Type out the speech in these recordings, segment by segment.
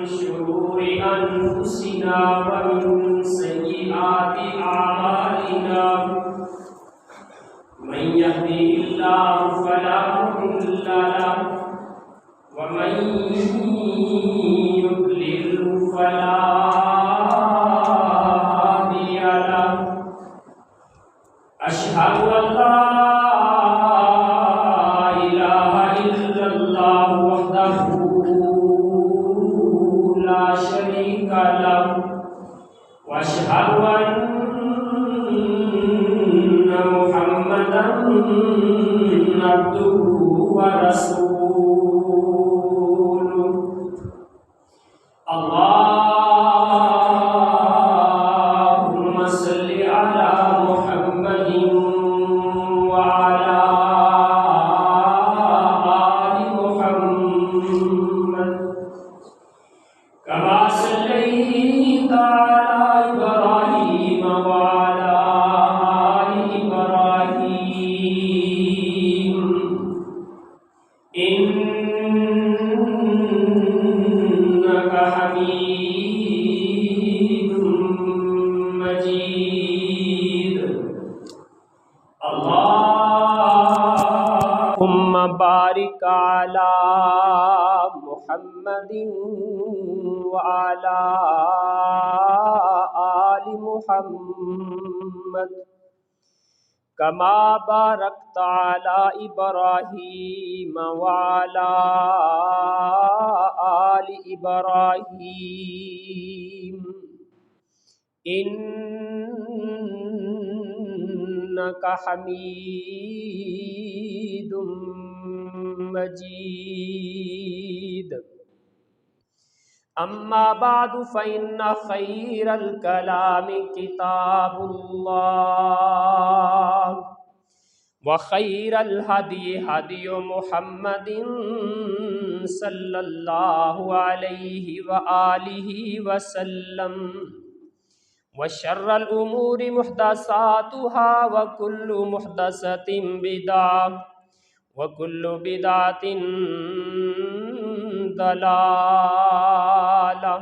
شرور أنفسنا ومن سيئات أعمالنا من يهده الله فلا مضل له ومن يضلل فلا هادي له أشهد أن لا إله إلا الله وحده لا شريك له وأشهد أن محمدا عبده ورسوله اللهم صل على محمد وعلى آل محمد كما صليت على إبراهيم وعلى آل إبراهيم إنك حميد مجيد اللهم بارك على محمد وعلى آل محمد كما باركت على إبراهيم وعلى آل إبراهيم إنك حميد مجيد أما بعد فإن خير الكلام كتاب الله وخير الهدي هدي محمد صلى الله عليه وآله وسلم وشر الأمور محدثاتها وكل محدثة بدعة وكل بدعة ضلالة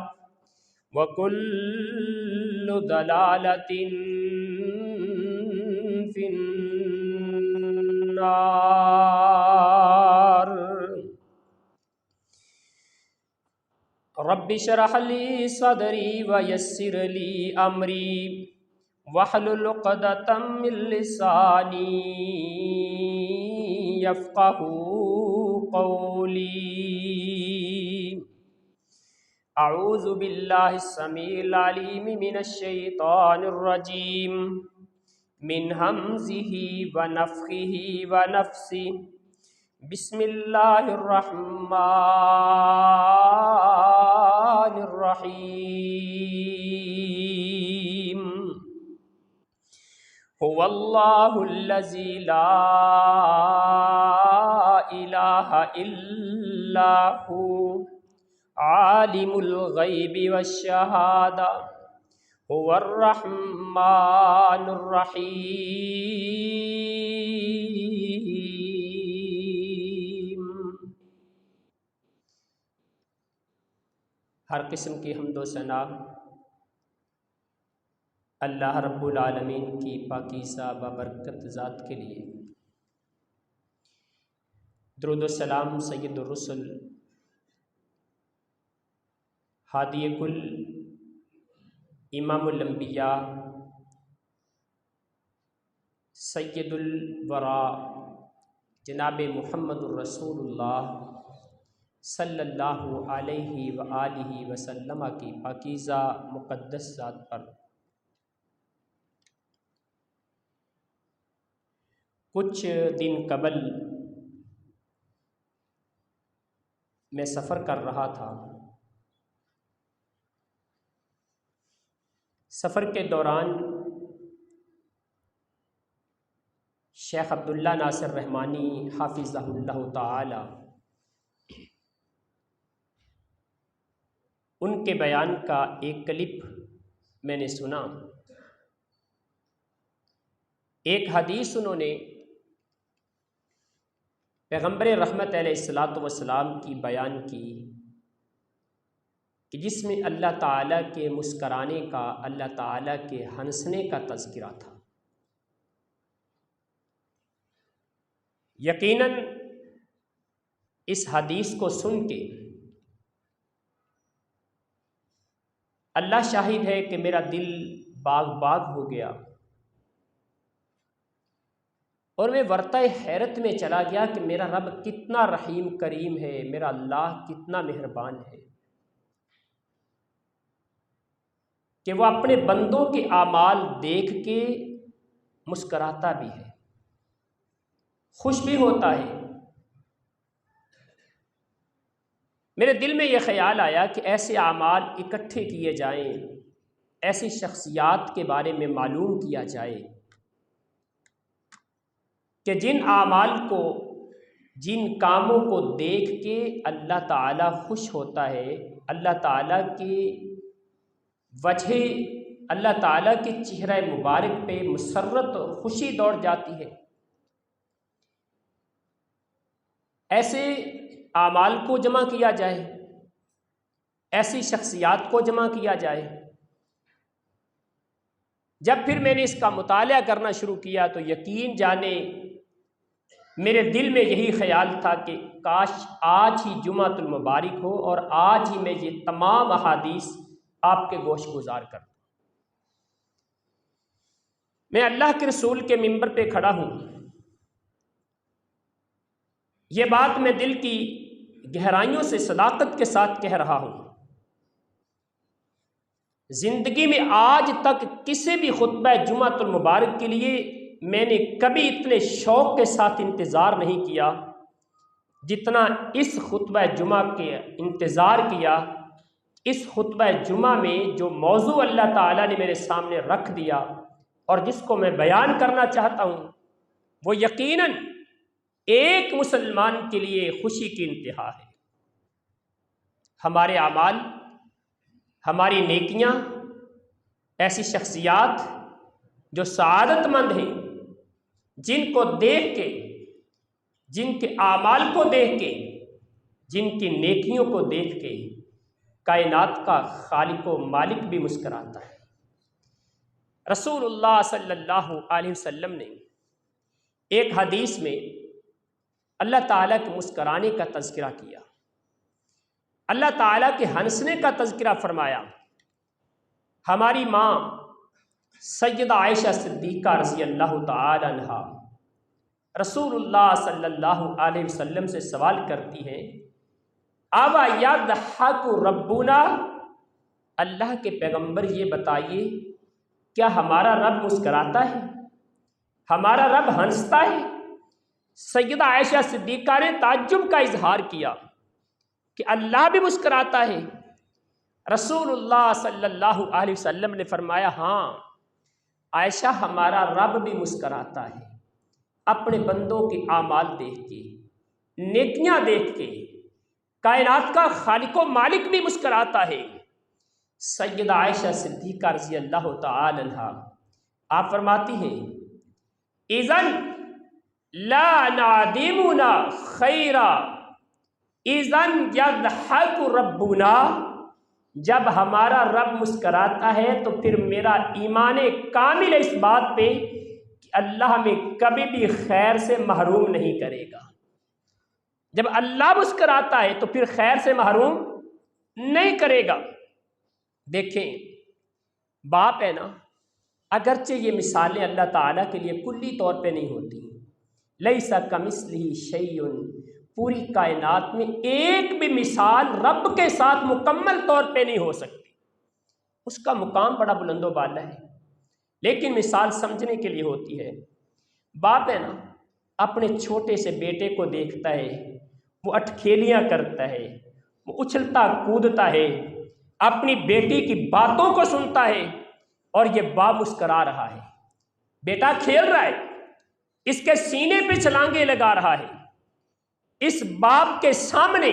وكل ضلالة في النار رب اشرح لي صدري ويسر لي أمري واحلل عقدة من لساني يفقهوا قولي أعوذ بالله السميع العليم من الشيطان الرجيم من همزه ونفخه ونفسه بسم الله الرحمن الرحيم هو الله الذي لا إله إلا هو عالم الغيب والشهادة هو الرحمن الرحيم ہر قسم کی حمد و ثنا اللہ رب العالمین کی پاکیزہ بابرکت ذات کے لیے، درود و سلام سید الرسل ہادی کل امام الانبیاء سید الورا جناب محمد الرسول اللہ صلی اللہ علیہ وآلہ وسلم کی پاکیزہ مقدس ذات پر کچھ دن قبل میں سفر کر رہا تھا۔ سفر کے دوران شیخ عبداللہ ناصر رحمانی حافظہ اللہ تعالی ان کے بیان کا ایک کلپ میں نے سنا۔ ایک حدیث انہوں نے پیغمبر رحمت علیہ الصلاۃ والسلام کی بیان کی کہ جس میں اللہ تعالیٰ کے مسکرانے کا، اللہ تعالیٰ کے ہنسنے کا تذکرہ تھا۔ یقیناً اس حدیث کو سن کے اللہ شاہد ہے کہ میرا دل باغ باغ ہو گیا اور میں ورطہ حیرت میں چلا گیا کہ میرا رب کتنا رحیم کریم ہے، میرا اللہ کتنا مہربان ہے کہ وہ اپنے بندوں کے اعمال دیکھ کے مسکراتا بھی ہے، خوش بھی ہوتا ہے۔ میرے دل میں یہ خیال آیا کہ ایسے اعمال اکٹھے کیے جائیں، ایسی شخصیات کے بارے میں معلوم کیا جائے کہ جن اعمال کو، جن کاموں کو دیکھ کے اللہ تعالیٰ خوش ہوتا ہے، اللہ تعالیٰ کی وجہ، اللہ تعالیٰ کے چہرہ مبارک پہ مسرت خوشی دوڑ جاتی ہے۔ ایسے اعمال کو جمع کیا جائے، ایسی شخصیات کو جمع کیا جائے۔ جب پھر میں نے اس کا مطالعہ کرنا شروع کیا تو یقین جانے میرے دل میں یہی خیال تھا کہ کاش آج ہی جمعۃ المبارک ہو اور آج ہی میں یہ تمام احادیث آپ کے گوش گزار کر دوں۔ میں اللہ کے رسول کے منبر پہ کھڑا ہوں، یہ بات میں دل کی گہرائیوں سے صداقت کے ساتھ کہہ رہا ہوں۔ زندگی میں آج تک کسی بھی خطبہ جمعۃ المبارک کے لیے میں نے کبھی اتنے شوق کے ساتھ انتظار نہیں کیا جتنا اس خطبہ جمعہ کے انتظار کیا۔ اس خطبہ جمعہ میں جو موضوع اللہ تعالیٰ نے میرے سامنے رکھ دیا اور جس کو میں بیان کرنا چاہتا ہوں وہ یقیناً ایک مسلمان کے لیے خوشی کی انتہا ہے۔ ہمارے اعمال، ہماری نیکیاں، ایسی شخصیات جو سعادت مند ہیں، جن کو دیکھ کے، جن کے اعمال کو دیکھ کے، جن کی نیکیوں کو دیکھ کے کائنات کا خالق و مالک بھی مسکراتا ہے۔ رسول اللہ صلی اللہ علیہ وسلم نے ایک حدیث میں اللہ تعالیٰ کے مسکرانے کا تذکرہ کیا، اللہ تعالیٰ کے ہنسنے کا تذکرہ فرمایا۔ ہماری ماں سیدہ عائشہ صدیقہ رضی اللہ تعالی عنہا رسول اللہ صلی اللہ علیہ وسلم سے سوال کرتی ہیں، اَوَ يَضْحَكُ رَبُّنَا، اللہ کے پیغمبر یہ بتائیے کیا ہمارا رب مسکراتا ہے، ہمارا رب ہنستا ہے؟ سیدہ عائشہ صدیقہ نے تعجب کا اظہار کیا کہ اللہ بھی مسکراتا ہے؟ رسول اللہ صلی اللہ علیہ وسلم نے فرمایا، ہاں عائشہ، ہمارا رب بھی مسکراتا ہے اپنے بندوں کے اعمال دیکھ کے، نیکیاں دیکھ کے۔ کائنات کا خالق و مالک بھی مسکراتا ہے۔ سیدہ عائشہ صدیقہ رضی اللہ تعالی عنہا آپ فرماتی ہیں، اذن لا نعدمنا خیرا اذن یضحک ربنا، جب ہمارا رب مسکراتا ہے تو پھر میرا ایمان کامل اس بات پہ کہ اللہ ہمیں کبھی بھی خیر سے محروم نہیں کرے گا۔ جب اللہ مسکراتا ہے تو پھر خیر سے محروم نہیں کرے گا۔ دیکھیں، باپ ہے نا، اگرچہ یہ مثالیں اللہ تعالیٰ کے لیے کلی طور پہ نہیں ہوتی، لیس کمثلہ شیء، پوری کائنات میں ایک بھی مثال رب کے ساتھ مکمل طور پہ نہیں ہو سکتی، اس کا مقام بڑا بلند و بالا ہے، لیکن مثال سمجھنے کے لیے ہوتی ہے۔ باپ ہے نا، اپنے چھوٹے سے بیٹے کو دیکھتا ہے، وہ اٹکھیلیاں کرتا ہے، وہ اچھلتا کودتا ہے، اپنی بیٹی کی باتوں کو سنتا ہے اور یہ باپ مسکرا رہا ہے۔ بیٹا کھیل رہا ہے، اس کے سینے پہ چھلانگیں لگا رہا ہے۔ اس باپ کے سامنے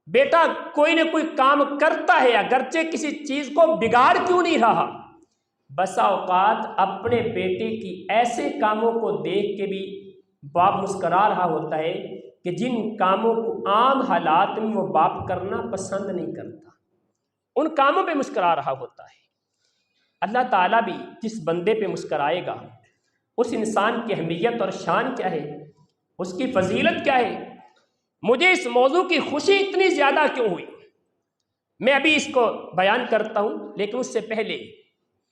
بیٹا کوئی نہ کوئی کام کرتا ہے، اگرچہ کسی چیز کو بگاڑ کیوں نہیں رہا۔ بسا اوقات اپنے بیٹے کی ایسے کاموں کو دیکھ کے بھی باپ مسکرا رہا ہوتا ہے کہ جن کاموں کو عام حالات میں وہ باپ کرنا پسند نہیں کرتا۔ ان کاموں پہ مسکرا رہا ہوتا ہے۔ اللہ تعالیٰ بھی جس بندے پہ مسکرائے گا اس انسان کی اہمیت اور شان کیا ہے، اس کی فضیلت کیا ہے۔ مجھے اس موضوع کی خوشی اتنی زیادہ کیوں ہوئی، میں ابھی اس کو بیان کرتا ہوں، لیکن اس سے پہلے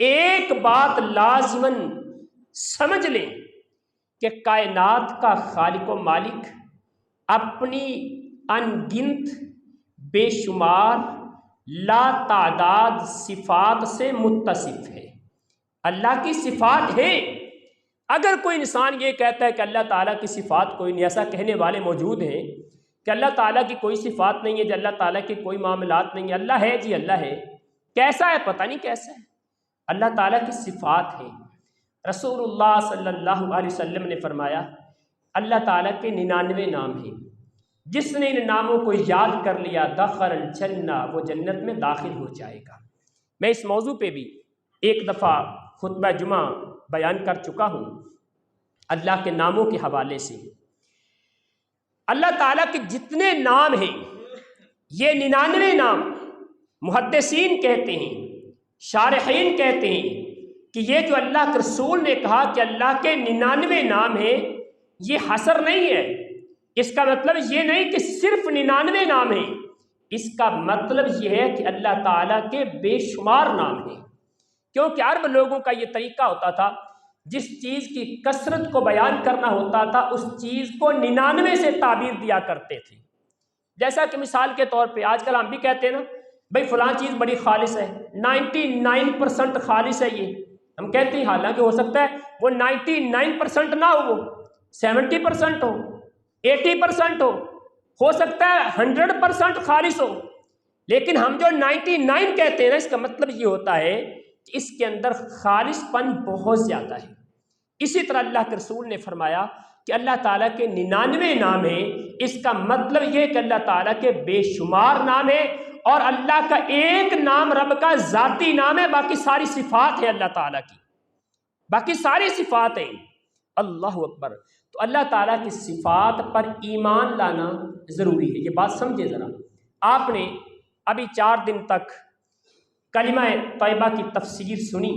ایک بات لازماً سمجھ لیں کہ کائنات کا خالق و مالک اپنی ان گنت بے شمار لا تعداد صفات سے متصف ہے۔ اللہ کی صفات ہے۔ اگر کوئی انسان یہ کہتا ہے کہ اللہ تعالیٰ کی صفات کوئی نہیں، ایسا کہنے والے موجود ہیں کہ اللہ تعالیٰ کی کوئی صفات نہیں ہے جی، اللہ تعالیٰ کی کوئی معاملات نہیں ہے، اللہ ہے جی اللہ ہے، کیسا ہے پتہ نہیں کیسا ہے۔ اللہ تعالیٰ کی صفات ہے۔ رسول اللہ صلی اللہ علیہ وسلم نے فرمایا اللہ تعالیٰ کے 99 نام ہیں، جس نے ان ناموں کو یاد کر لیا دخل الجنہ، وہ جنت میں داخل ہو جائے گا۔ میں اس موضوع پہ بھی ایک دفعہ خطبہ جمعہ بیان کر چکا ہوں اللہ کے ناموں کے حوالے سے۔ اللہ تعالیٰ کے جتنے نام ہیں یہ 99 نام محدثین کہتے ہیں، شارحین کہتے ہیں کہ یہ جو اللہ کے رسول نے کہا کہ اللہ کے 99 نام ہیں، یہ حصر نہیں ہے۔ اس کا مطلب یہ نہیں کہ صرف 99 نام ہیں، اس کا مطلب یہ ہے کہ اللہ تعالیٰ کے بے شمار نام ہیں۔ کیونکہ عرب لوگوں کا یہ طریقہ ہوتا تھا، جس چیز کی کثرت کو بیان کرنا ہوتا تھا اس چیز کو 99 سے تعبیر دیا کرتے تھے۔ جیسا کہ مثال کے طور پہ آج کل ہم بھی کہتے ہیں نا بھائی فلاں چیز بڑی خالص ہے، 99% خالص ہے، یہ ہم کہتے ہیں، حالانکہ ہو سکتا ہے وہ 99% نہ ہو، وہ 70% ہو، 80% ہو سکتا ہے 100% خالص ہو، لیکن ہم جو 99 کہتے ہیں نا، اس کا مطلب یہ ہوتا ہے کہ اس کے اندر خالص پن بہت زیادہ ہے۔ اسی طرح اللہ کے رسول نے فرمایا کہ اللہ تعالیٰ کے 99 نام ہیں، اس کا مطلب یہ کہ اللہ تعالیٰ کے بے شمار نام ہیں، اور اللہ کا ایک نام رب کا ذاتی نام ہے، باقی ساری صفات ہیں اللہ تعالیٰ کی، باقی ساری صفات ہیں۔ اللہ اکبر۔ تو اللہ تعالیٰ کی صفات پر ایمان لانا ضروری ہے، یہ بات سمجھے ذرا۔ آپ نے ابھی 4 دن تک کلمہ طیبہ کی تفسیر سنی،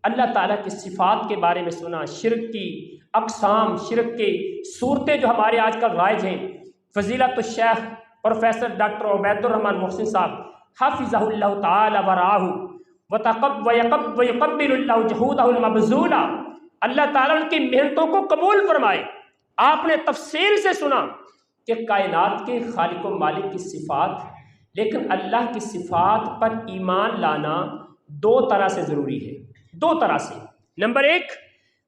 اللہ تعالیٰ کی صفات کے بارے میں سنا، شرک کی اقسام، شرک کے صورتیں جو ہمارے آج کل رائج ہیں۔ فضیلت الشیخ پروفیسر ڈاکٹر عبید الرحمن محسن صاحب حفظہ اللہ تعالی ورعاہ ویقبل اللہ جہودہ المبذولہ، اللہ تعالیٰ ان کی محنتوں کو قبول فرمائے۔ آپ نے تفصیل سے سنا کہ کائنات کے خالق و مالک کی صفات، لیکن اللہ کی صفات پر ایمان لانا 2 طرح سے ضروری ہے، 2 طرح سے۔ نمبر 1،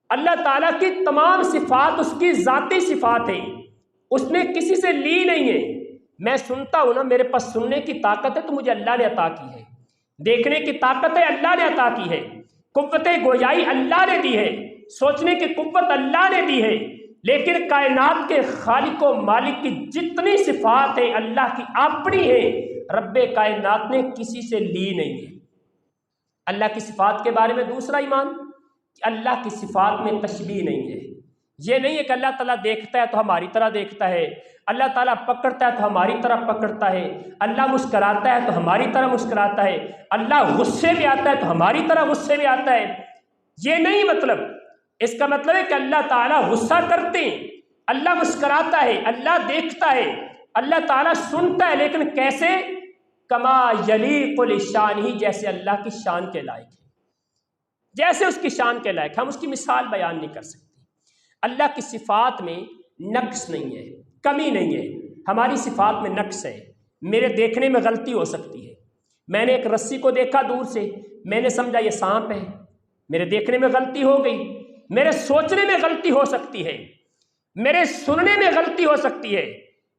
اللہ تعالیٰ کی تمام صفات اس کی ذاتی صفات ہیں، اس نے کسی سے لی نہیں ہے۔ میں سنتا ہوں نا، میرے پاس سننے کی طاقت ہے تو مجھے اللہ نے عطا کی ہے، دیکھنے کی طاقت ہے اللہ نے عطا کی ہے، قوت گویائی اللہ نے دی ہے، سوچنے کی قوت اللہ نے دی ہے، لیکن کائنات کے خالق و مالک کی جتنی صفات ہیں اللہ کی اپنی ہیں، رب کائنات نے کسی سے لی نہیں ہے۔ اللہ کی صفات کے بارے میں دوسرا ایمان کہ اللہ کی صفات میں تشبیہ نہیں ہے۔ یہ نہیں ہے کہ اللہ تعالیٰ دیکھتا ہے تو ہماری طرح دیکھتا ہے، اللہ تعالیٰ پکڑتا ہے تو ہماری طرح پکڑتا ہے، اللہ مسکراتا ہے تو ہماری طرح مسکراتا ہے، اللہ غصے میں آتا ہے تو ہماری طرح غصے میں آتا ہے۔ یہ نہیں مطلب، اس کا مطلب ہے کہ اللہ تعالیٰ غصہ کرتے ہیں، اللہ مسکراتا ہے، اللہ دیکھتا ہے، اللہ تعالیٰ سنتا ہے، لیکن کیسے؟ کما یلیق لشانہ، جیسے اللہ کی شان کے لائق ہے، جیسے اس کی شان کے لائق۔ ہم اس کی مثال بیان نہیں کر سکتے۔ اللہ کی صفات میں نقص نہیں ہے، کمی نہیں ہے۔ ہماری صفات میں نقص ہے، میرے دیکھنے میں غلطی ہو سکتی ہے، میں نے ایک رسی کو دیکھا دور سے، میں نے سمجھا یہ سانپ ہے، میرے دیکھنے میں غلطی ہو گئی، میرے سوچنے میں غلطی ہو سکتی ہے، میرے سننے میں غلطی ہو سکتی ہے،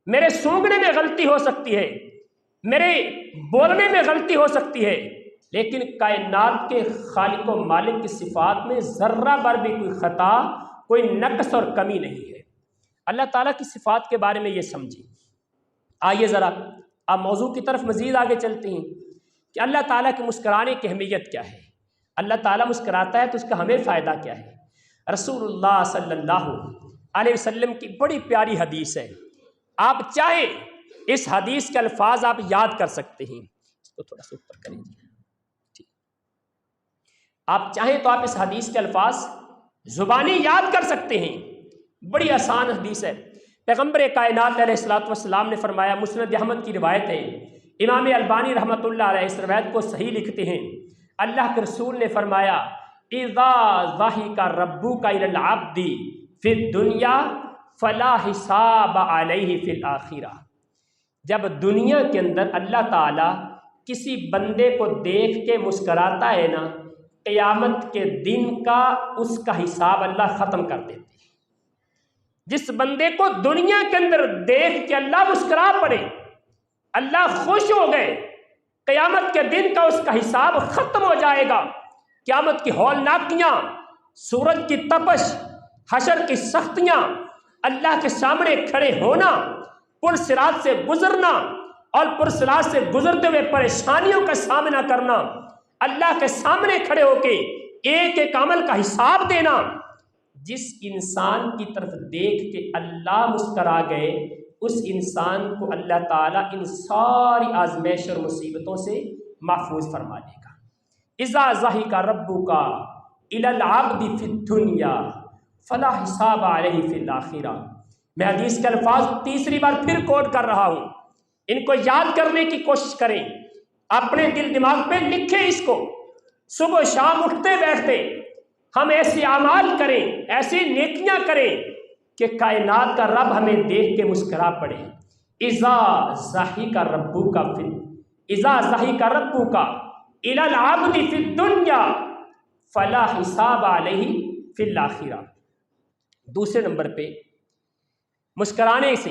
میرے سونگنے میں غلطی ہو سکتی ہے، میرے بولنے میں غلطی ہو سکتی ہے، لیکن کائنات کے خالق و مالک کی صفات میں ذرہ بھر بھی کوئی خطا، کوئی نقص اور کمی نہیں ہے۔ اللہ تعالیٰ کی صفات کے بارے میں یہ سمجھیں۔ آئیے ذرا آپ موضوع کی طرف مزید آگے چلتے ہیں کہ اللہ تعالیٰ کے مسکرانے کی اہمیت کیا ہے، اللہ تعالیٰ مسکراتا ہے تو اس کا ہمیں فائدہ کیا ہے۔ رسول اللہ صلی اللہ علیہ وسلم کی بڑی پیاری حدیث ہے، آپ چاہیں اس حدیث کے الفاظ آپ یاد کر سکتے ہیں، کو تھوڑا سا اوپر کریں جی. آپ چاہیں تو آپ اس حدیث کے الفاظ زبانی یاد کر سکتے ہیں، بڑی آسان حدیث ہے. پیغمبر کائنات علیہ الصلوۃ والسلام نے فرمایا، مسند احمد کی روایت ہے، امام البانی رحمۃ اللہ علیہ اس روایت کو صحیح لکھتے ہیں، اللہ کے رسول نے فرمایا اذا ضحک ربک الی العبد فی الدنیا فلا حساب علیہ فی الآخرہ. جب دنیا کے اندر اللہ تعالیٰ کسی بندے کو دیکھ کے مسکراتا ہے نا، قیامت کے دن کا اس کا حساب اللہ ختم کر دیتے ہیں. جس بندے کو دنیا کے اندر دیکھ کے اللہ مسکرا پڑے، اللہ خوش ہو گئے، قیامت کے دن کا اس کا حساب ختم ہو جائے گا. قیامت کی ہولناکیاں، سورج کی تپش، حشر کی سختیاں، اللہ کے سامنے کھڑے ہونا، پرصراط سے گزرنا اور پرصراط سے گزرتے ہوئے پریشانیوں کا سامنا کرنا، اللہ کے سامنے کھڑے ہو کے ایک ایک عمل کا حساب دینا. جس انسان کی طرف دیکھ کے اللہ مسکرا گئے، اس انسان کو اللہ تعالیٰ ان ساری آزمائش اور مصیبتوں سے محفوظ فرما دے گا. اذا ضحک ربک الی العبد فی الدنیا فلا حساب علیہ فی الآخرہ. میں حدیث کے الفاظ تیسری بار پھر کوٹ کر رہا ہوں، ان کو یاد کرنے کی کوشش کریں، اپنے دل دماغ پہ لکھیں اس کو. صبح شام اٹھتے بیٹھتے ہم ایسے اعمال کریں، ایسی نیکیاں کریں کہ کائنات کا رب ہمیں دیکھ کے مسکرا پڑے. اذا ضحک ربک الی العبد فی الدنیا فلا حساب علیہ فی الآخرہ. دوسرے نمبر پہ مسکرانے سے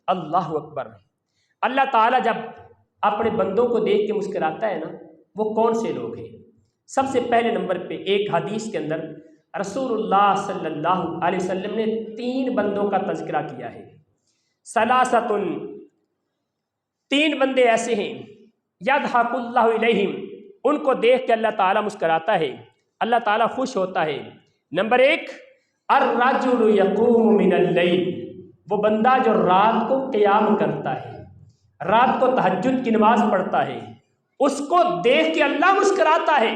اللہ اکبر. اللہ تعالیٰ جب اپنے بندوں کو دیکھ کے مسکراتا ہے نا، وہ کون سے لوگ ہیں؟ سب سے پہلے نمبر پہ ایک حدیث کے اندر رسول اللہ صلی اللہ علیہ وسلم نے 3 بندوں کا تذکرہ کیا ہے. ثلاثۃ، 3 بندے ایسے ہیں یضحک اللہ علیہم، ان کو دیکھ کے اللہ تعالیٰ مسکراتا ہے، اللہ تعالیٰ خوش ہوتا ہے. نمبر 1 الرجل یقوم من اللیل، وہ بندہ جو رات کو قیام کرتا ہے، رات کو تہجد کی نماز پڑھتا ہے، اس کو دیکھ کے اللہ مسکراتا ہے،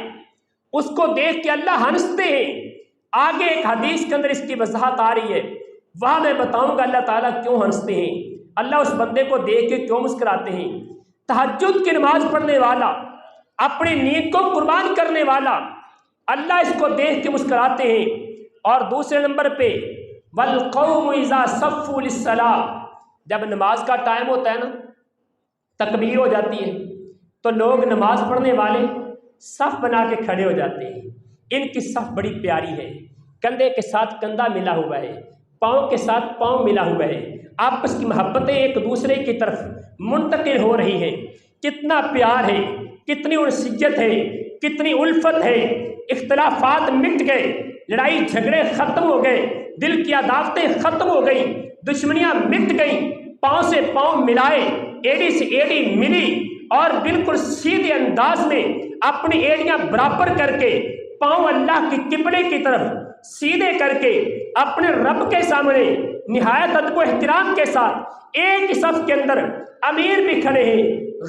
اس کو دیکھ کے اللہ ہنستے ہیں. آگے ایک حدیث کے اندر اس کی وضاحت آ رہی ہے، وہاں میں بتاؤں گا اللہ تعالیٰ کیوں ہنستے ہیں، اللہ اس بندے کو دیکھ کے کیوں مسکراتے ہیں. تہجد کی نماز پڑھنے والا، اپنی نیند کو قربان کرنے والا، اللہ اس کو دیکھ کے مسکراتے ہیں. اور دوسرے نمبر پہ والقوم اذا صفوا للصلاۃ، جب نماز کا ٹائم ہوتا ہے نا، تکبیر ہو جاتی ہے، تو لوگ نماز پڑھنے والے صف بنا کے کھڑے ہو جاتے ہیں. ان کی صف بڑی پیاری ہے، کندھے کے ساتھ کندھا ملا ہوا ہے، پاؤں کے ساتھ پاؤں ملا ہوا ہے، آپس کی محبتیں ایک دوسرے کی طرف منتقل ہو رہی ہیں. کتنا پیار ہے، کتنی انسیت ہے، کتنی الفت ہے. اختلافات مٹ گئے، لڑائی جھگڑے ختم ہو گئے، دل کی عداوتیں ختم ہو گئیں، دشمنیاں مٹ گئیں. پاؤں سے پاؤں ملائے، ایڑی سے ایڑی ملی، اور بالکل سیدھے انداز میں اپنی ایڑیاں برابر کر کے پاؤں اللہ کی قبلے کی طرف سیدھے کر کے اپنے رب کے سامنے نہایت ادب و احترام کے ساتھ ایک صف کے اندر امیر بھی کھڑے ہیں،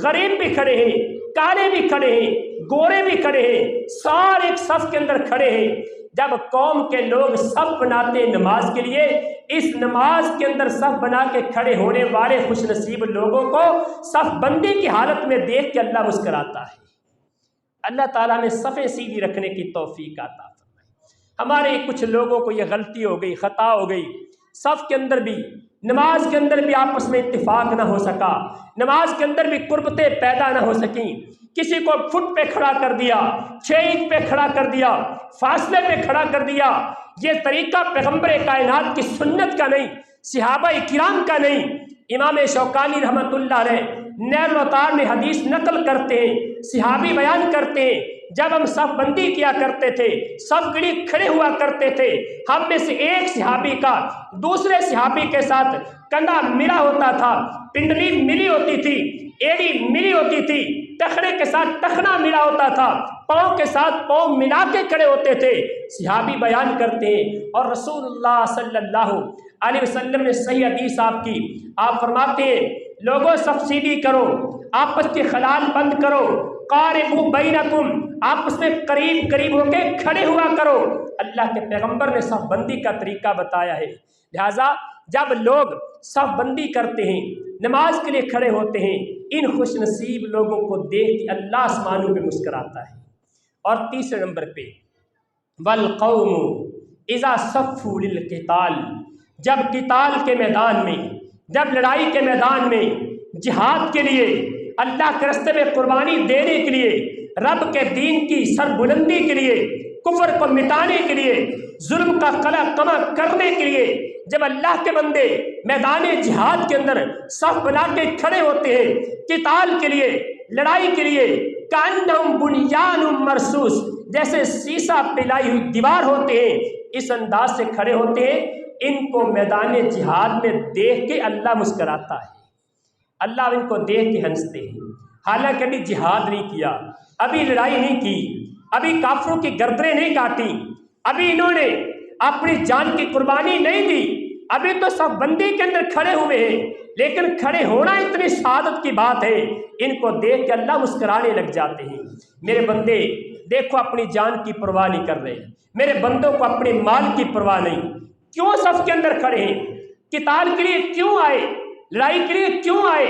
غریب بھی کھڑے ہیں، کالے بھی کھڑے ہیں، گورے بھی کھڑے ہیں، سارے ایک صف کے اندر کھڑے ہیں. جب قوم کے لوگ صف بناتے ہیں نماز کے لیے، اس نماز کے اندر صف بنا کے کھڑے ہونے والے خوش نصیب لوگوں کو صف بندی کی حالت میں دیکھ کے اللہ مسکراتا ہے. اللہ تعالیٰ نے صفیں سیدھی رکھنے کی توفیق عطا فرمائی. ہمارے کچھ لوگوں کو یہ غلطی ہو گئی، خطا ہو گئی، صف کے اندر بھی، نماز کے اندر بھی آپس میں اتفاق نہ ہو سکا، نماز کے اندر بھی قربتیں پیدا نہ ہو سکیں. کسی کو فٹ پہ کھڑا کر دیا، 6 انچ پہ کھڑا کر دیا، فاصلے پہ کھڑا کر دیا. یہ طریقہ پیغمبر کائنات کی سنت کا نہیں، صحابہ کرام کا نہیں. امام شوکانی رحمۃ اللہ علیہ نیل وطار میں حدیث نقل کرتے ہیں، صحابی بیان کرتے ہیں، جب ہم صف بندی کیا کرتے تھے، صف گڑی کھڑے ہوا کرتے تھے، ہم میں سے ایک صحابی کا دوسرے صحابی کے ساتھ کندھا ملا ہوتا تھا، پنڈلی ملی ہوتی تھی، ایڑی ملی ہوتی تھی، ٹخنے کے ساتھ ٹخنا ملا ہوتا تھا، پاؤں کے ساتھ پاؤں ملا کے کھڑے ہوتے تھے. صحابی بیان کرتے ہیں اور رسول اللہ صلی اللہ علیہ وسلم نے صحیح حدیث آپ کی، آپ فرماتے ہیں لوگوں صف سیدھی کرو، آپس کے خلال بند کرو، قاربوا بینکم، آپس میں قریب قریب ہو کے کھڑے ہوا کرو۔ اللہ کے پیغمبر نے صف بندی کا طریقہ بتایا ہے، لہذا جب لوگ صف بندی کرتے ہیں، نماز کے لیے کھڑے ہوتے ہیں، ان خوش نصیب لوگوں کو دیکھ کے اللہ آسمانوں پہ مسکراتا ہے۔ اور تیسرے نمبر پہ والقوم اذا صفوا للقتال، جب قتال کے میدان میں، جب لڑائی کے میدان میں، جہاد کے لیے، اللہ کے راستے میں قربانی دینے کے لیے، رب کے دین کی سربلندی کے لیے، کفر کو مٹانے کے لیے، ظلم کا قلع کما کرنے کے لیے، جب اللہ کے بندے میدان جہاد کے اندر صف بنا کے کھڑے ہوتے ہیں قتال کے لیے، لڑائی کے لیے، کأنہم بنیان مرصوص، جیسے سیسا پلائی ہوئی دیوار ہوتے ہیں، اس انداز سے کھڑے ہوتے ہیں۔ ان کو میدان جہاد میں دیکھ کے اللہ مسکراتا ہے، اللہ ان کو دیکھ کے ہنستے ہیں۔ حالانکہ ابھی جہاد نہیں کیا، ابھی لڑائی نہیں کی، ابھی کافروں کی گردنیں نہیں کاٹی، ابھی انہوں نے اپنی جان کی قربانی نہیں دی، ابھی تو صف بندی کے اندر کھڑے ہوئے ہیں، لیکن کھڑے ہونا اتنی سعادت کی بات ہے، ان کو دیکھ کے اللہ مسکرانے لگ جاتے ہیں۔ میرے بندے دیکھو اپنی جان کی پرواہ نہیں کر رہے، میرے بندوں کو اپنے مال کی پرواہ نہیں، کیوں صف کے اندر کھڑے ہیں؟ قتال کے لیے کیوں آئے؟ لڑائی کے لیے کیوں آئے؟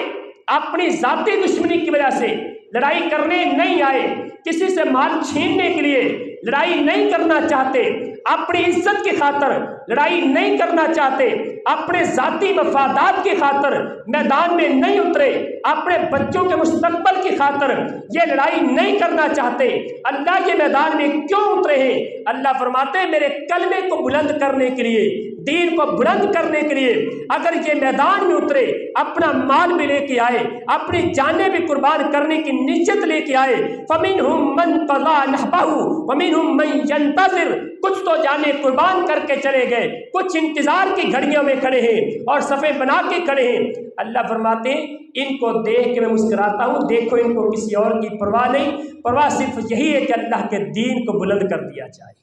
اپنی ذاتی دشمنی کی وجہ سے لڑائی کرنے نہیں آئے، کسی سے مال چھیننے کے لیے لڑائی نہیں کرنا چاہتے، اپنی عزت کی خاطر لڑائی نہیں کرنا چاہتے، اپنے ذاتی مفادات کی خاطر میدان میں نہیں اترے، اپنے بچوں کے مستقبل کی خاطر یہ لڑائی نہیں کرنا چاہتے۔ اللہ یہ میدان میں کیوں اترے ہیں؟ اللہ فرماتے ہیں میرے کلمے کو بلند کرنے کے لیے، دین کو بلند کرنے کے لیے اگر یہ میدان میں اترے، اپنا مال بھی لے کے آئے، اپنی جانیں بھی قربان کرنے کی نیت لے کے آئے، فَمِنْهُمْ مَنْ قَضَىٰ نَحْبَهُ وَمِنْهُمْ مَنْ يَنْتَظِرُ، کچھ تو جانے قربان کر کے چلے گئے، کچھ انتظار کی گھڑیوں میں کھڑے ہیں اور صفیں بنا کے کھڑے ہیں۔ اللہ فرماتے ہیں ان کو دیکھ کے میں مسکراتا ہوں، دیکھو ان کو کسی اور کی پرواہ نہیں، پرواہ صرف یہی ہے کہ اللہ کے دین کو بلند کر دیا جائے۔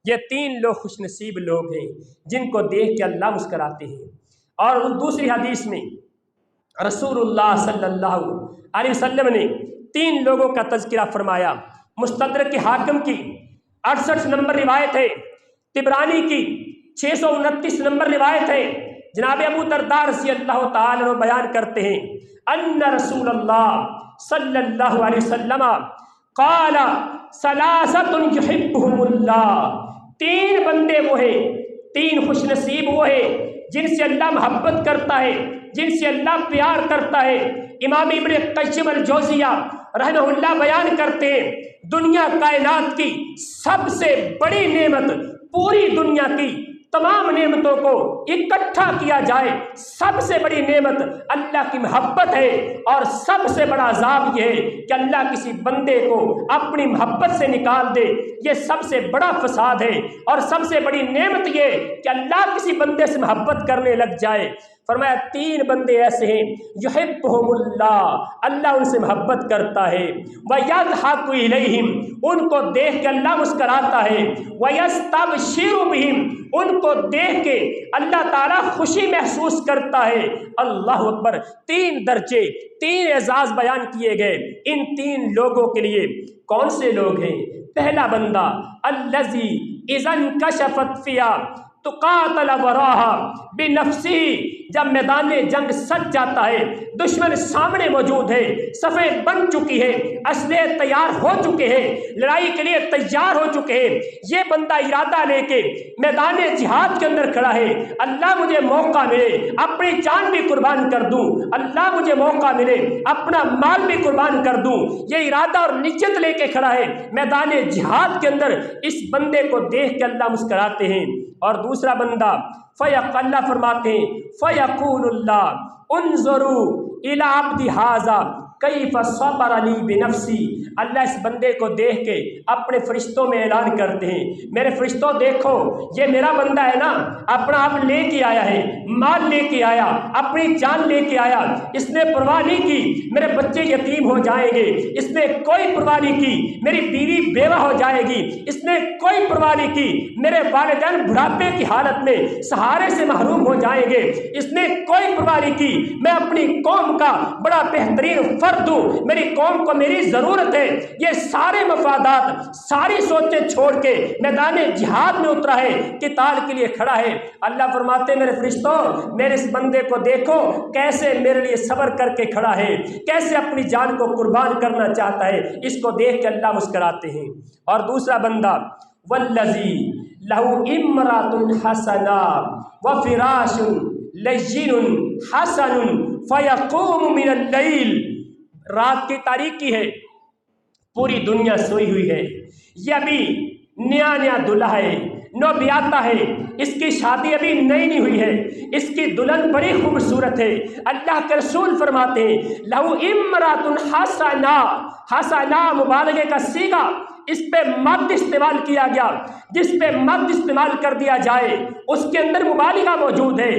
یہ تین لوگ خوش نصیب لوگ ہیں جن کو دیکھ کے اللہ مسکراتے ہیں۔ اور دوسری حدیث میں رسول اللہ صلی اللہ علیہ وسلم نے تین لوگوں کا تذکرہ فرمایا۔ مستدرک حاکم کی 68 نمبر روایت ہے، طبرانی کی 629 نمبر روایت ہے، جناب ابو درداء رضی اللہ تعالیٰ عنہ بیان کرتے ہیں ان رسول اللہ صلی اللہ علیہ وسلم قال ثلاثۃ یحبہم اللہ، تین بندے وہ ہیں، تین خوش نصیب وہ ہیں جن سے اللہ محبت کرتا ہے، جن سے اللہ پیار کرتا ہے۔ امام ابن قیم الجوزیہ رحمہ اللہ بیان کرتے ہیں دنیا کائنات کی سب سے بڑی نعمت، پوری دنیا کی تمام نعمتوں کو اکٹھا کیا جائے، سب سے بڑی نعمت اللہ کی محبت ہے، اور سب سے بڑا عذاب یہ ہے کہ اللہ کسی بندے کو اپنی محبت سے نکال دے، یہ سب سے بڑا فساد ہے، اور سب سے بڑی نعمت یہ کہ اللہ کسی بندے سے محبت کرنے لگ جائے۔ فرمایا تین بندے ایسے ہیں یحبہم اللہ، اللہ ان سے محبت کرتا ہے، وَيَضْحَكُ إِلَيْهِمْ، ان کو دیکھ کے اللہ مسکراتا ہے، وَيَسْتَبْشِرُ بِهِمْ، ان کو دیکھ کے اللہ تعالیٰ خوشی محسوس کرتا ہے۔ اللہ اکبر، تین درجے، تین اعزاز بیان کیے گئے ان تین لوگوں کے لیے۔ کون سے لوگ ہیں؟ پہلا بندہ الذی اذا انکشفت فیہا تقاتل وراہا بنفسی، جب میدان جنگ سج جاتا ہے، دشمن سامنے موجود ہے، صفیں بن چکی ہے، اسلحے تیار ہو چکے ہیں، لڑائی کے لیے تیار ہو چکے ہیں، یہ بندہ ارادہ لے کے میدان جہاد کے اندر کھڑا ہے، اللہ مجھے موقع ملے اپنی جان بھی قربان کر دوں، اللہ مجھے موقع ملے اپنا مال بھی قربان کر دوں، یہ ارادہ اور نیت لے کے کھڑا ہے میدان جہاد کے اندر۔ اس بندے کو دیکھ کے اللہ مسکراتے ہیں۔ اور دوسرا بندہ اللہ فرماتے ہیں فیقول اللہ انظروا الی عبدی ھذا کیف صبر لی بنفسی، اللہ اس بندے کو دیکھ کے اپنے فرشتوں میں اعلان کرتے ہیں میرے فرشتوں دیکھو یہ میرا بندہ ہے نا، اپنا آپ لے کے آیا ہے، مال لے کے آیا، اپنی جان لے کے آیا، اس نے پرواہ نہیں کی میرے بچے یتیم ہو جائیں گے، اس نے کوئی پرواہ نہیں کی میری بیوی بیوہ ہو جائے گی، اس نے کوئی پرواہ نہیں کی میرے والدین بڑھاپے کی حالت میں سہارے سے محروم ہو جائیں گے، اس نے کوئی پرواہ نہیں کی میں اپنی قوم قوم کا بڑا بہترین فرد ہوں، میری قوم کو میری ضرورت ہے۔ یہ سارے مفادات، ساری سوچیں چھوڑ کے میدان جہاد میں اترا ہے، قتال کے لیے کھڑا ہے۔ اللہ فرماتے ہیں میرے فرشتوں، میرے اس بندے کو دیکھو کیسے میرے لیے صبر کر کے کھڑا ہے، کیسے اپنی جان کو قربان کرنا چاہتا ہے۔ اس کو دیکھ کے اللہ مسکراتے ہیں۔ اور دوسرا بندہ والذی لہ امرأۃ حسنہ وفراش لین حسن فیقوم من اللیل، رات کی تاریکی ہے، پوری دنیا سوئی ہوئی ہے، یہ ابھی نیا نیا دلہا ہے، نو بیاتا ہے، اس کی شادی ابھی نئی ہوئی ہے، اس کی دلہن بڑی خوبصورت ہے۔ اللہ کے رسول فرماتے ہیں لہو امرأۃ حسنہ، حسنہ مبالغے کا صیغہ، اس پہ مد استعمال کیا گیا، جس پہ مد استعمال کر دیا جائے اس کے اندر مبالغہ موجود ہے،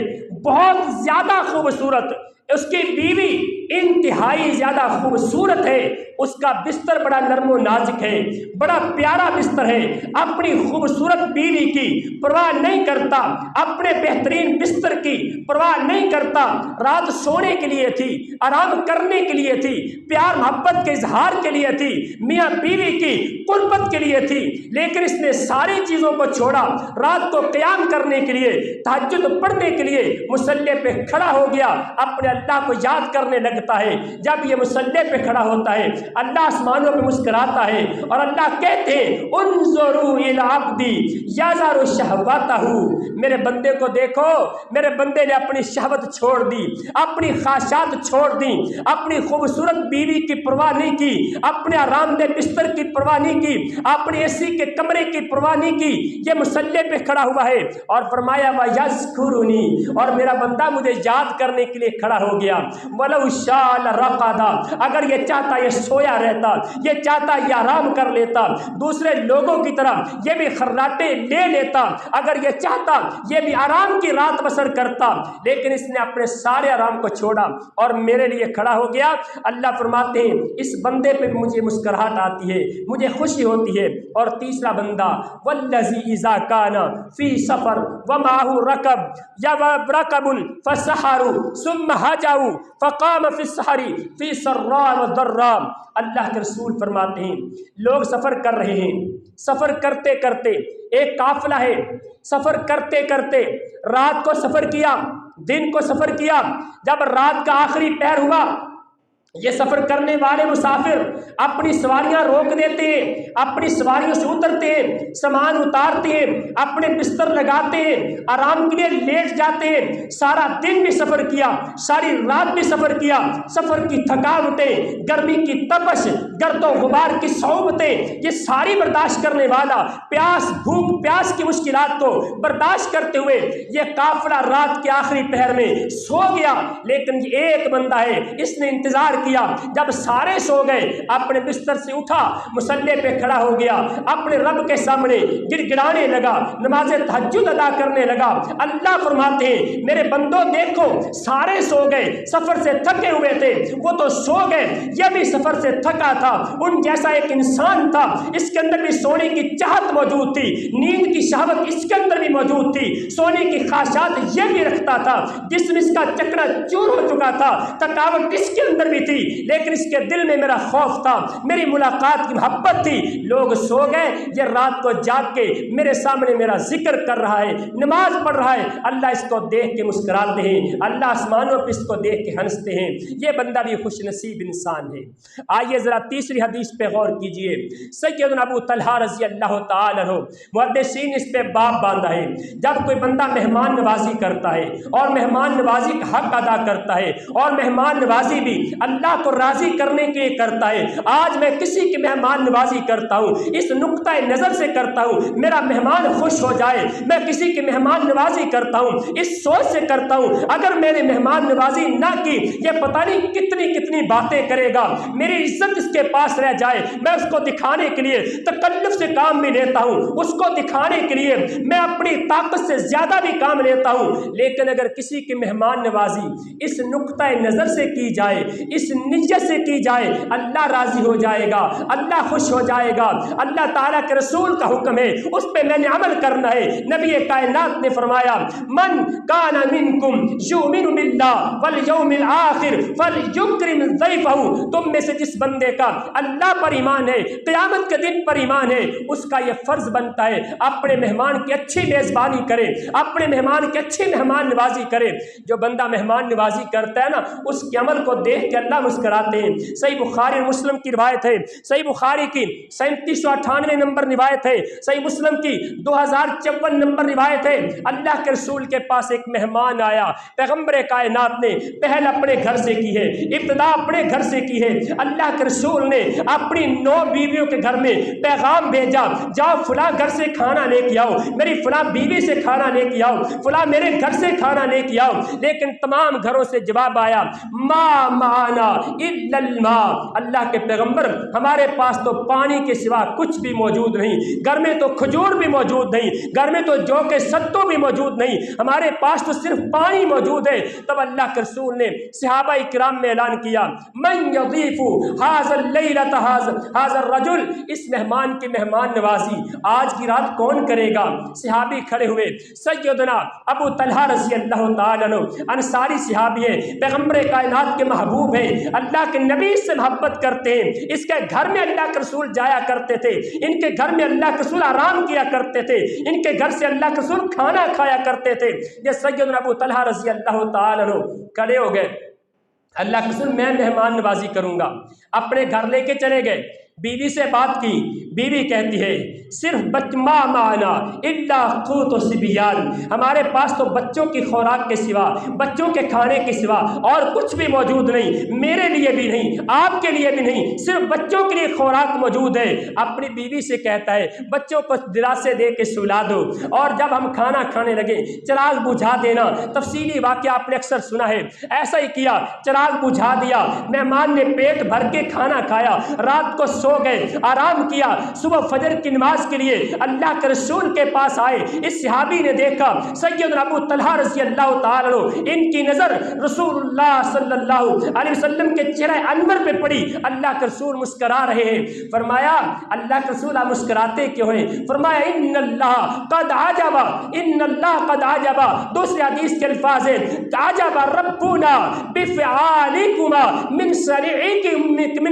بہت زیادہ خوبصورت، اس کی بیوی انتہائی زیادہ خوبصورت ہے، اس کا بستر بڑا نرم و نازک ہے، بڑا پیارا بستر ہے، اپنی خوبصورت بیوی کی پرواہ نہیں کرتا، اپنے بہترین بستر کی پرواہ نہیں کرتا، رات سونے کے لیے تھی، آرام کرنے کے لیے تھی، پیار محبت کے اظہار کے لیے تھی، میاں بیوی کی قربت کے لیے تھی، لیکن اس نے ساری چیزوں کو چھوڑا، رات کو قیام کرنے کے لیے، تہجد پڑھنے کے لیے مصلی پہ کھڑا ہو گیا، اپنے اللہ کو یاد کرنے لگتا ہے۔ جب یہ مصلی پہ کھڑا ہوتا ہے اللہ آسمانوں پہ مسکراتا ہے اور اللہ کہتے ہیں انظروا الی عبدی یذر شہوتہ، میرے بندے کو دیکھو، میرے بندے نے اپنی شہوت چھوڑ دی، اپنی خواہشات چھوڑ دی، اپنی خوبصورت بیوی کی پرواہ نہیں کی، اپنے آرام دہ بستر کی پرواہ نہیں کی، اپنے اے سی کے کمرے کی پرواہ نہیں کی، یہ مصلی پہ کھڑا ہوا ہے اور فرمایا وَيَذْكُرُنِي، اور میرا بندہ مجھے یاد کرنے کے لیے کھڑا ہو گیا، وَلَوْ شَاءَ لَرَقَدَ، اگر یہ چاہتا یہ سویا رہتا، یہ چاہتا یہ آرام کر لیتا، دوسرے لوگوں کی طرح یہ بھی خراٹے لے لیتا، اگر یہ چاہتا یہ بھی آرام کی رات بسر کرتا، لیکن اس نے اپنے سارے آرام کو چھوڑا اور میرے لیے کھڑا ہو گیا۔ اللہ فرماتے ہیں اس بندے پہ مجھے مسکراہٹ آتی ہے، مجھے خوشی ہوتی ہے۔ اور تیسرا بندہ والذی اذا کان فی سفر ومعه رکب یا رکب فسحروا ثم ہجوا فقام فی السحر فی سراء وضراء، اللہ کے رسول فرماتے ہیں لوگ سفر کر رہے ہیں، سفر کرتے کرتے ایک قافلہ ہے، سفر کرتے کرتے رات کو سفر کیا، دن کو سفر کیا، جب رات کا آخری پہر ہوا یہ سفر کرنے والے مسافر اپنی سواریاں روک دیتے ہیں، اپنی سواریوں سے اترتے ہیں، سامان اتارتے ہیں، اپنے بستر لگاتے ہیں، آرام کے لیے لیٹ جاتے ہیں۔ سارا دن بھی سفر کیا، ساری رات بھی سفر کیا، سفر کی تھکاوٹیں، گرمی کی تپش، گرد و غبار کی صعوبتیں، یہ ساری برداشت کرنے والا پیاس بھوک پیاس کی مشکلات کو برداشت کرتے ہوئے یہ قافلہ رات کے آخری پہر میں سو گیا، لیکن یہ ایک بندہ ہے اس نے انتظار کیا، جب سارے سو گئے اپنے بستر سے اٹھا، مصلی پہ کھڑا ہو گیا، اپنے رب کے سامنے گڑ گڑانے لگا، نماز تہجد ادا کرنے لگا۔ اللہ فرماتے ہیں میرے بندوں دیکھو سارے سو گئے، سفر سے تھکے ہوئے تھے، وہ تو سو گئے، یہ بھی سفر سے تھکا تھا، ان جیسا ایک انسان تھا، اس کے اندر بھی سونے کی چاہت موجود تھی، نیند کی شہوت اس کے اندر بھی موجود تھی، سونے کی خواہشات یہ بھی رکھتا تھا، جسم اس کا چکنا چور ہو چکا تھا، تھکاوٹ اس کے اندر بھی تھی، لیکن اس کے دل میں میرا خوف تھا، میری ملاقات کی محبت تھی۔ لوگ سو گئے، یہ رات کو جاگ کے میرے سامنے میرا ذکر کر رہا ہے، نماز پڑھ رہا ہے، اللہ اس کو دیکھ کے مسکراتے ہیں، اللہ آسمانوں پہ اس کو دیکھ کے ہنستے ہیں، یہ بندہ بھی خوش نصیب انسان ہے۔ آئیے ذرا تیسری حدیث پہ غور کیجئے، سیدنا ابو طلحہ رضی اللہ تعالی عنہ محدثین نے اس پہ باب باندھا ہے، جب کوئی بندہ مہمان نوازی کرتا ہے اور مہمان نوازی کا حق ادا کرتا ہے، اور مہمان نوازی بھی اللہ کو راضی کرنے کے لیے کرتا ہے، آج میں کسی کی مہمان نوازی کرتا ہوں اس نقطۂ نظر سے کرتا ہوں میرا مہمان خوش ہو جائے، میں کسی کی مہمان نوازی کرتا ہوں اس سوچ سے کرتا ہوں اگر میں نے مہمان نوازی نہ کی یہ پتہ نہیں کتنی کتنی باتیں کرے گا، میری عزت اس کے پاس رہ جائے، میں اس کو دکھانے کے لیے تکلف سے کام بھی لیتا ہوں، اس کو دکھانے کے لیے میں اپنی طاقت سے زیادہ بھی کام لیتا ہوں، لیکن اگر کسی کی مہمان نوازی اس نقطۂ نظر سے کی جائے، اس نیت سے کی جائے اللہ راضی ہو جائے گا، اللہ خوش ہو جائے گا۔ اللہ تعالیٰ کے رسول کا حکم ہے، اس پہ میں نے عمل کرنا ہے۔ نبی کائنات نے فرمایا من کان منکم یؤمن باللہ والیوم الآخر فلیکرم ضیفہ، تم میں سے جس بندے کا اللہ پر ایمان ہے، قیامت کے دن پر ایمان ہے، اس کا یہ فرض بنتا ہے اپنے مہمان کی اچھی میزبانی کرے، اپنے مہمان کی اچھی مہمان نوازی کرے۔ جو بندہ مہمان نوازی کرتا ہے نا، اس کے عمل کو دیکھ کے اللہ مسکراتے ہیں۔ صحیح بخاری اور مسلم کی روایت ہے، صحیح بخاری کی 3798 نمبر روایت ہے، صحیح مسلم کی 2054 نمبر روایت ہے۔ اللہ کے رسول کے پاس ایک مہمان آیا، پیغمبر کائنات نے پہل اپنے گھر سے کی ہے، ابتدا اپنے گھر سے کی ہے۔ اللہ کے رسول نے اپنی 9 بیویوں کے گھر میں پیغام بھیجا، جاؤ فلاں گھر سے کھانا لے کے آؤ، میری فلاں بیوی سے کھانا لے کے آؤ، فلاں میرے گھر سے کھانا لے کے آؤ۔ لیکن تمام گھروں سے جواب آیا ما معنا الا الماء، اللہ کے پیغمبر ہمارے پاس تو پانی کے سوا کچھ بھی موجود نہیں، گھر میں تو کھجور بھی موجود نہیں، گھر میں تو جو کے ستو بھی موجود نہیں، ہمارے پاس تو صرف پانی موجود ہے۔ تب اللہ کے رسول نے صحابہ کرام میں اعلان کیا من یضیف ھذا اللیلۃ ھذا الرجل، اس مہمان کی مہمان نوازی آج کی رات کون کرے گا؟ صحابی کھڑے ہوئے، سیدنا ابو طلحہ رضی اللہ تعالیٰ عنہ انصاری صحابی ہے، پیغمبر کائنات کے محبوب ہیں، اللہ کے نبی سے محبت کرتے ہیں، اس کے گھر میں اللہ کے رسول جایا کرتے تھے، ان کے گھر میں اللہ کے رسول آرام کیا کرتے تھے، ان کے گھر سے اللہ کے رسول کھانا کھایا کرتے تھے۔ یہ سیدنا ابو طلحہ رضی اللہ تعالیٰ عنہ کھڑے ہو گئے، اللہ کے رسول میں مہمان نوازی کروں گا، اپنے گھر لے کے چلے گئے، بیوی سے بات کی، بیوی کہتی ہے صرف ما معنا الا قوت صبیان، ہمارے پاس تو بچوں کی خوراک کے سوا، بچوں کے کھانے کے سوا اور کچھ بھی موجود نہیں، میرے لیے بھی نہیں، آپ کے لیے بھی نہیں، صرف بچوں کے لیے خوراک موجود ہے۔ اپنی بیوی سے کہتا ہے بچوں کو دلاسے دے کے سلا دو، اور جب ہم کھانا کھانے لگے چراغ بجھا دینا۔ تفصیلی واقعہ آپ نے اکثر سنا ہے، ایسا ہی کیا، چراغ بجھا دیا، مہمان نے پیٹ بھر کے کھانا کھایا، رات کو سو گئے، آرام کیا، صبح فجر کی نماز کے لیے اللہ کے رسول کے پاس آئے۔ اس صحابی نے دیکھا سیدنا ابو طلحہ رضی اللہ تعالیٰ عنہ، ان کی نظر رسول اللہ صلی اللہ علیہ وسلم کے چہرہ انور پہ پڑی، اللہ کے رسول مسکرا رہے ہیں۔ فرمایا اللہ کے رسول آپ مسکراتے کیوں ہیں؟ فرمایا ان اللہ قد عجب، ان اللہ قد عجب، دوسری حدیث کے الفاظ ہیں عجب ربنا بفعالکما من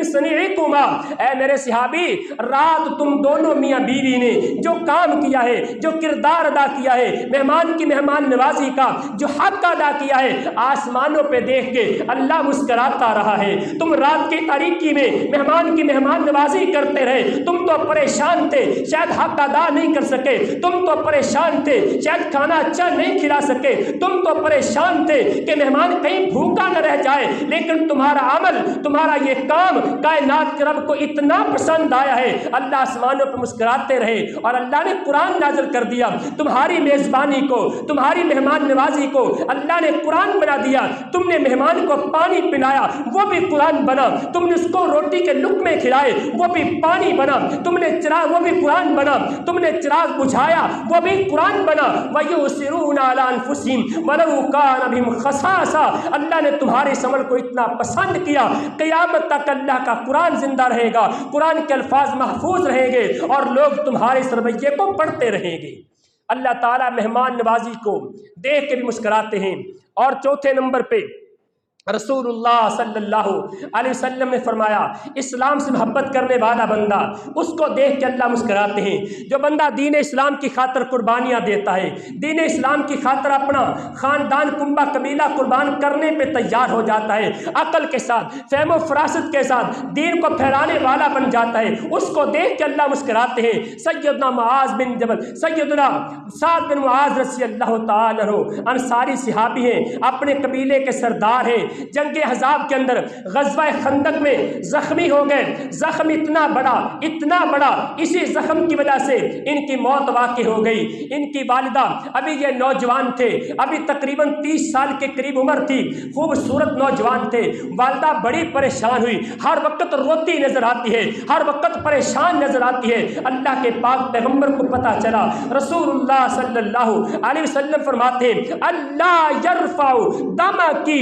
صنیعکما، اے میرے صحابی رات تم دونوں میاں بیوی نے جو کام کیا ہے، جو کردار ادا کیا ہے، مہمان کی مہمان نوازی کا جو حق ادا کیا ہے، آسمانوں پہ دیکھ کے اللہ مسکراتا رہا ہے۔ تم رات کی تاریکی میں مہمان کی مہمان نوازی کرتے رہے، تم تو پریشان تھے، شاید حق ادا نہیں کر سکے، تم تو پریشان تھے، شاید کھانا اچھا نہیں کھلا سکے، تم تو پریشان تھے کہ مہمان کہیں بھوکا نہ رہ جائے، لیکن تمہارا عمل، تمہارا یہ کام کائنات کے رب کو اتنا پسند آیا ہے، اللہ آسمانوں پہ مسکراتے رہے۔ اور اللہ نے قرآن نازل کر دیا، تمہاری میزبانی کو، تمہاری مہمان نوازی کو اللہ نے قرآن بنا دیا۔ تم نے مہمان کو پانی پلایا، وہ بھی قرآن بنا، تم نے اس کو روٹی کے لقمے کھلائے، وہ بھی پانی بنا، تم نے چراغ، وہ بھی قرآن بنا، تم نے چراغ بجھایا، وہ بھی قرآن بنا۔ وَيُؤْثِرُونَ عَلَىٰ أَنفُسِهِمْ وَلَوْ كَانَ بِهِمْ خَصَاصَةٌ، اللہ نے تمہارے اس عمل کو اتنا پسند کیا، قیامت تک اللہ کا قرآن زندہ رہے گا، قرآن کے الفاظ محفوظ رہیں گے، اور لوگ تمہارے اس رویے کو پڑھتے رہیں گے۔ اللہ تعالیٰ مہمان نوازی کو دیکھ کے بھی مسکراتے ہیں۔ اور چوتھے نمبر پہ رسول اللہ صلی اللہ علیہ وسلم نے فرمایا اسلام سے محبت کرنے والا بندہ، اس کو دیکھ کے اللہ مسکراتے ہیں۔ جو بندہ دین اسلام کی خاطر قربانیاں دیتا ہے، دین اسلام کی خاطر اپنا خاندان کنبہ قبیلہ قربان کرنے پہ تیار ہو جاتا ہے، عقل کے ساتھ، فہم و فراست کے ساتھ دین کو پھیلانے والا بن جاتا ہے، اس کو دیکھ کے اللہ مسکراتے ہیں۔ سیدنا معاذ بن جبل، سیدنا سعد بن معاذ رضی اللہ تعالیٰ عنہ انصاری صحابی ہیں، اپنے قبیلے کے سردار ہیں، جنگ احزاب کے اندر غزوہ خندق میں زخمی ہو گئے، زخم اتنا بڑا، اسی زخم کی وجہ سے ان کی موت واقع ہو گئی۔ ان کی والدہ، ابھی یہ نوجوان تھے، ابھی تقریباً 30 سال کے قریب عمر تھی، خوبصورت نوجوان تھے، والدہ بڑی پریشان ہوئی، ہر وقت روتی نظر آتی ہے، ہر وقت پریشان نظر آتی ہے۔ اللہ کے پاک پیغمبر کو پتہ چلا، رسول اللہ صلی اللہ علیہ وسلم فرماتے ہیں اللہ یرفع دمکی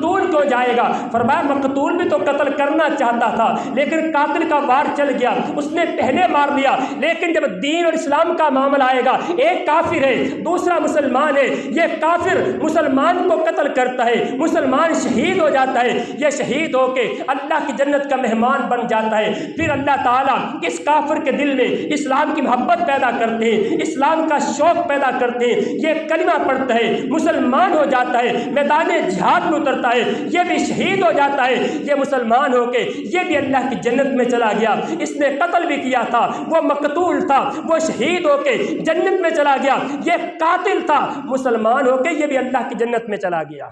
مقتول کیوں جائے گا؟ فرمایا مقتول بھی تو قتل کرنا چاہتا تھا لیکن قاتل کا وار چل گیا، اس نے پہلے مار لیا، لیکن جب دین اور اسلام کا معاملہ آئے گا، ایک کافر ہے دوسرا مسلمان ہے، یہ کافر مسلمان کو قتل کرتا ہے، مسلمان شہید ہو جاتا ہے، یہ شہید ہو کے اللہ کی جنت کا مہمان بن جاتا ہے، پھر اللہ تعالیٰ اس کافر کے دل میں اسلام کی محبت پیدا کرتے ہیں، اسلام کا شوق پیدا کرتے ہیں، یہ کلمہ پڑھتا ہے، مسلمان ہو جاتا ہے، میدان جہاد میں اترتا ہے، یہ بھی شہید ہو جاتا ہے، یہ مسلمان ہو کے یہ بھی اللہ کی جنت میں چلا گیا۔ اس نے قتل بھی کیا تھا، وہ مقتول تھا، وہ شہید ہو کے جنت میں چلا گیا، یہ قاتل تھا، مسلمان ہو کے یہ بھی اللہ کی جنت میں چلا گیا۔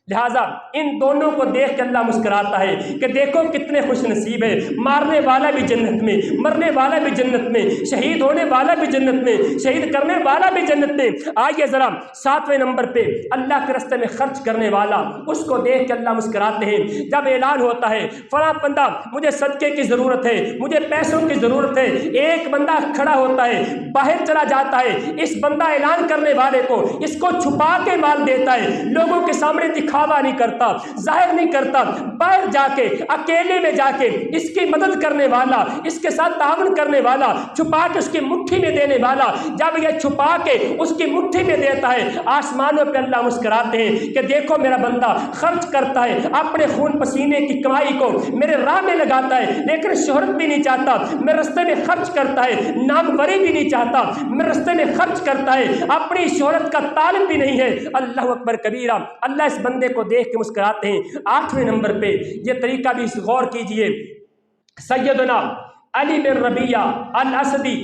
لہٰذا ان دونوں کو دیکھ کے اللہ مسکراتا ہے کہ دیکھو کتنے خوش نصیب ہے، مارنے والا بھی جنت میں، مرنے والا بھی جنت میں، شہید ہونے والا بھی جنت میں، شہید کرنے والا بھی جنت میں۔ آئیے ذرا 7ویں نمبر پہ اللہ کے راستے میں خرچ کرنے والا، اس کو دیکھ کے اللہ مسکراتے ہیں۔ جب اعلان ہوتا ہے فلاں بندہ مجھے صدقے کی ضرورت ہے، مجھے پیسوں کی ضرورت ہے، ایک بندہ کھڑا ہوتا ہے، باہر چلا جاتا ہے، اس بندہ اعلان کرنے والے کو اس کو چھپا کے مال دیتا ہے، لوگوں کے سامنے دکھاوا نہیں کرتا، ظاہر نہیں کرتا، باہر جا کے اکیلے میں جا کے اس کی مدد کرنے والا، اس کے ساتھ تعاون کرنے والا، چھپا کے اس کی مٹھی میں دینے والا، جب یہ چھپا کے اس کی مٹھی میں دیتا ہے، آسمانوں پہ اللہ مسکراتے ہیں کہ دیکھو میرا بندہ خرچ کرتا ہے، اپنے خون پسینے کی کمائی کو میرے راہ میں لگاتا ہے، لیکن شہرت بھی نہیں چاہتا، میرے راستے میں خرچ کرتا ہے، ناموری بھی نہیں چاہتا، میرے راستے میں خرچ کرتا ہے، اپنی شہرت کا طالب بھی نہیں ہے۔ اللہ اکبر کبیرہ، اللہ اس بندے کو دیکھ کے مسکراتے ہیں۔ 8ویں نمبر پہ یہ طریقہ بھی غور کیجئے، سیدنا علی بن ربیعہ الاسدی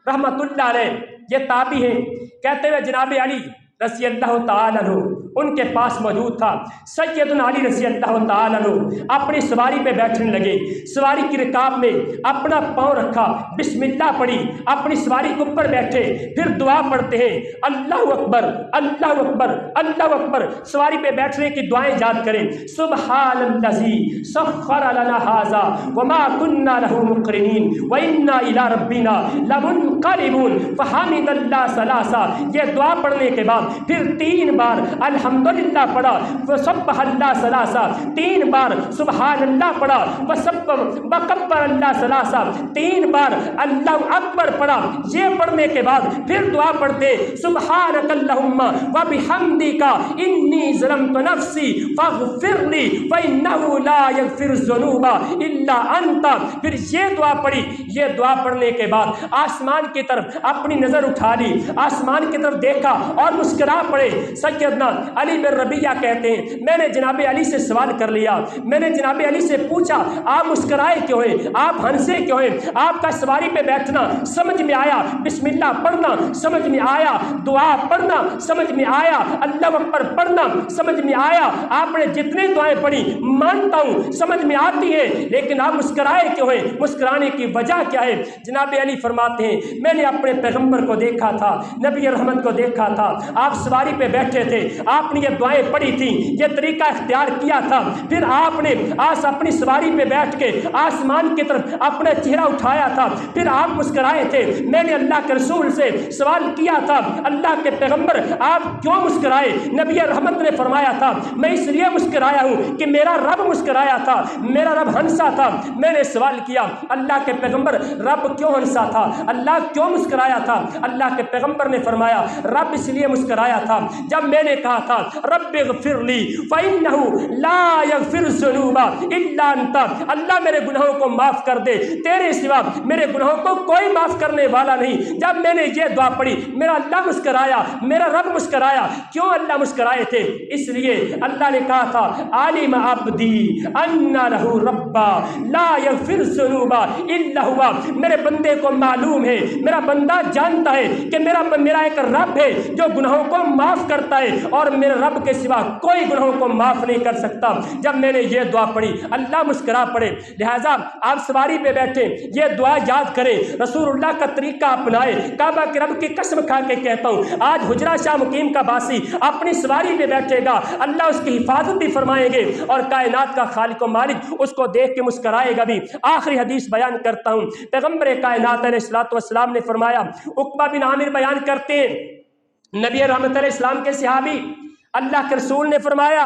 رحمت اللہ علیہ یہ تابعی ہیں، کہتے ہوئے جناب علی رضی اللہ تعالیٰ عنہ ان کے پاس موجود تھا۔ سیدنا علی رضی اللہ تعالیٰ عنہ اپنی سواری پہ بیٹھنے لگے، سواری کی رکاب میں اپنا پاؤں رکھا، بسم اللہ پڑھی، اپنی سواری کے اوپر بیٹھے، پھر دعا پڑھتے ہیں، اللہ اکبر اللہ اکبر اللہ اکبر، سواری پہ بیٹھنے کی دعائیں یاد کریں، سبحان الذی سخر لنا ھذا وما كنا له مقرنین وانا الی ربنا لمنقلبون فحمد اللہ ثلاثا۔ یہ دعا پڑھنے کے بعد پھر 3 بار الحمدللہ پڑھا، وسبح اللہ ثلاثا، 3 بار سبحان اللہ پڑھا، وکبر اللہ ثلاثا، 3 بار اللہ اکبر پڑھا۔ یہ پڑھنے کے بعد پھر دعا پڑھتے سبحانک اللہم وبحمدک انی ظلمت نفسی فاغفر لی فانہ لا یغفر الذنوب الا انت۔ پھر یہ دعا پڑھی، یہ دعا پڑھنے کے بعد آسمان کی طرف اپنی نظر اٹھا لی، آسمان کی طرف دیکھا اور مسکرا پڑے۔ سیدنا علی بن ربیعہ کہتے ہیں میں نے جناب علی سے سوال کر لیا، میں نے جناب علی سے پوچھا آپ مسکرائے کیوں ہیں، آپ ہنسے کیوں ہیں؟ آپ کا سواری پہ بیٹھنا سمجھ میں آیا، بسم اللہ پڑھنا سمجھ میں آیا، دعا پڑھنا سمجھ میں آیا، اللہ اکبر پڑھنا سمجھ میں آیا، آپ نے جتنے دعائیں پڑھی مانتا ہوں سمجھ میں آتی ہے، لیکن آپ مسکرائے کیوں ہیں؟ مسکرانے کی وجہ کیا ہے؟ جناب علی فرماتے ہیں میں نے اپنے پیغمبر کو دیکھا تھا، نبی رحمت کو دیکھا تھا، آپ سواری پہ بیٹھے تھے، آپ نے یہ دعائیں پڑھی تھی، یہ طریقہ اختیار کیا تھا، پھر آپ نے اپنی سواری پہ بیٹھ کے آسمان کی طرف اپنا چہرہ اٹھایا تھا، پھر آپ مسکرائے تھے۔ میں نے اللہ کے رسول سے سوال کیا تھا اللہ کے پیغمبر آپ کیوں مسکرائے؟ نبی رحمت نے فرمایا تھا میں اس لیے مسکرایا ہوں کہ میرا رب مسکرایا تھا، میرا رب ہنسا تھا۔ میں نے سوال کیا اللہ کے پیغمبر رب کیوں ہنسا تھا، اللہ کیوں مسکرایا تھا؟ اللہ کے پیغمبر نے فرمایا رب اس لیے مسکرایا تھا جب میں نے کہا تھا رب اغفر لی فإنہ لا یغفر الذنوب الا انت، اللہ میرے گناہوں کو معاف کر دے، تیرے سوا میرے گناہوں کو کوئی معاف کرنے والا نہیں۔ جب میں نے یہ دعا پڑھی میرا اللہ مسکرایا، میرا رب مسکرایا۔ کیوں اللہ مسکرائے تھے؟ اس لیے اللہ نے کہا تھا عالم عبدی ان لہ ربا لا یغفر الذنوب الا ہوا، میرے بندے کو معلوم ہے، میرا بندہ جانتا ہے کہ میرا ایک رب ہے جو گناہوں کو معاف کرتا ہے اور میرے رب کے سوا کوئی گناہوں کو معاف نہیں کر سکتا۔ جب میں نے یہ دعا پڑھی اللہ مسکرا پڑے۔ لہٰذا آپ سواری پہ بیٹھے یہ دعا یاد کریں، رسول اللہ کا طریقہ اپنائے۔ کعبہ کے رب کی قسم کھا کے کہتا ہوں آج حجرہ شاہ مقیم کا باسی اپنی سواری پہ بیٹھے گا، اللہ اس کی حفاظت بھی فرمائیں گے اور کائنات کا خالق و مالک اس کو دیکھ کے مسکرائے گا بھی۔ آخری حدیث بیان کرتا ہوں، پیغمبر کائنات علیہ الصلوۃ والسلام نے فرمایا، عقبہ بن عامر بیان کرتے ہیں نبی رحمت علیہ السلام کے صحابی، اللہ کے رسول نے فرمایا